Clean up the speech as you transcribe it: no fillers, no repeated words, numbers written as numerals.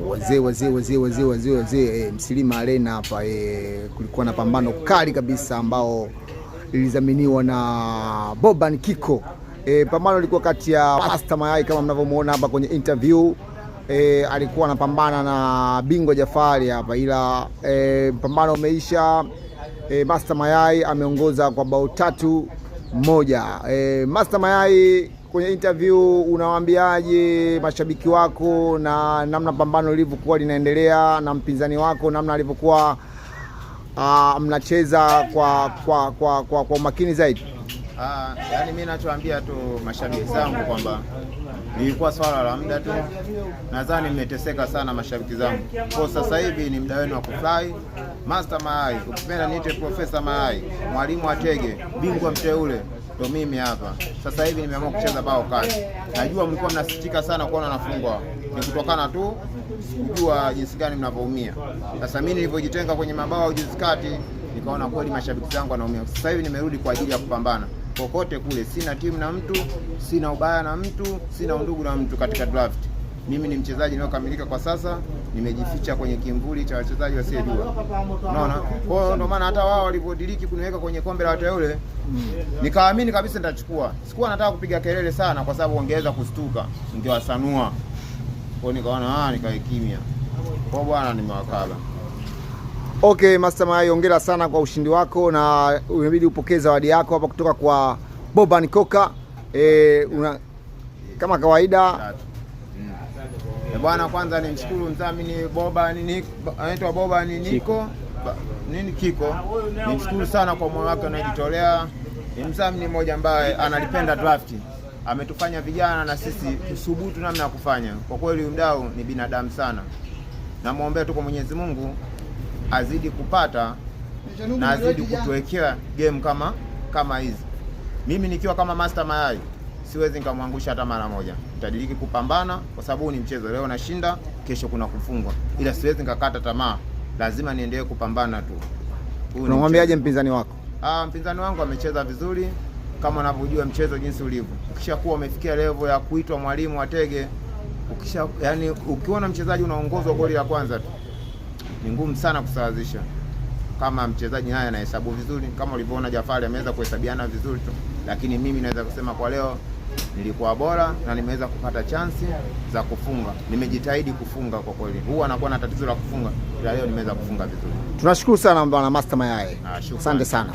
wazee Msilima Arena hapa kulikuwa na pambano kali kabisa ambao lilizaminiwa na Boban Kiko. Pambano lilikuwa kati ya Master Mayai kama mnavyomuona hapa kwenye interview. Alikuwa anapambana na Bingwa Jafari hapa, ila pambano umeisha. Master Mayai ameongoza kwa bao 3-1. Master Mayai, kwenye interview unawaambiaje mashabiki wako na namna pambano lilivyokuwa linaendelea na mpinzani wako, namna alivyokuwa mnacheza kwa umakini zaidi? Yani mimi ninachoambia tu mashabiki zangu kwamba nilikuwa swala la muda tu. Nadhani mmeteseka sana mashabiki zangu. Kwa sasa hivi ni muda wenu wa kufly. Master Mayai, ukipenda niite Profesa Mayai, mwalimu Atege, bingwa mteule, ndo mimi hapa. Sasa hivi nimeamua kucheza bao kali. Najua mlikuwa mnasikitika sana kuona nafungwa. Ni kutokana tu kujua jinsi gani mnavyoumia. Sasa mimi nilipojitenga kwenye mabao juzi kati, nikaona kweli mashabiki zangu wanaumia. Sasa hivi nimerudi kwa ajili ya kupambana. Kokote kule, sina timu na mtu, sina ubaya na mtu, sina undugu na mtu katika draft. Mimi ni mchezaji ninayokamilika kwa sasa, nimejificha kwenye kimvuli cha wachezaji wasiojua. Unaona? Kwa hiyo ndio maana hata wao walipodiriki kuniweka kwenye kombe la wateule, nikaamini kabisa nitachukua. Sikuwa nataka kupiga kelele sana kwa sababu wangeweza kustuka, ningewasanua. Kwa hiyo nikaona nikae kimya. Kwa bwana nimewakala. Okay, Master Mayai, hongera sana kwa ushindi wako na unabidi upokee zawadi yako hapa kutoka kwa Boban Koka. Kama kawaida. Bwana, kwanza nimshukuru mdhamini Boban, anaitwa Boban Kiko. Nimshukuru sana kwa moyo wake unajitolea. Ni mdhamini mmoja ambaye analipenda draft. Ametufanya vijana na sisi tusubutu namna ya kufanya. Kwa kweli mdau ni binadamu sana. Namuombea tu kwa Mwenyezi Mungu azidi kupata na azidi kutuwekea game kama hizi. Mimi nikiwa kama Master Mayai siwezi nikamwangusha hata mara moja. Nitadiriki kupambana kwa sababu ni mchezo. Leo nashinda, kesho kuna kufungwa. Ila siwezi nikakata tamaa. Lazima niendelee kupambana tu. Unamwambiaje mpinzani wako? Mpinzani wangu amecheza vizuri kama unavyojua mchezo jinsi ulivyo. Ukishakuwa umefikia level ya kuitwa mwalimu Atege, yani ukiona mchezaji unaongozwa goli la kwanza tu, ni ngumu sana kusawazisha. Kama mchezaji naye anahesabu vizuri, kama ulivyoona Jafari ameweza kuhesabiana vizuri tu, lakini mimi naweza kusema kwa leo nilikuwa bora na nimeweza kupata chansi za kufunga. Nimejitahidi kufunga kwa kweli. Huwa anakuwa na tatizo la kufunga, ila leo nimeweza kufunga vizuri. Tunashukuru sana bwana Master Mayai. Asante sana.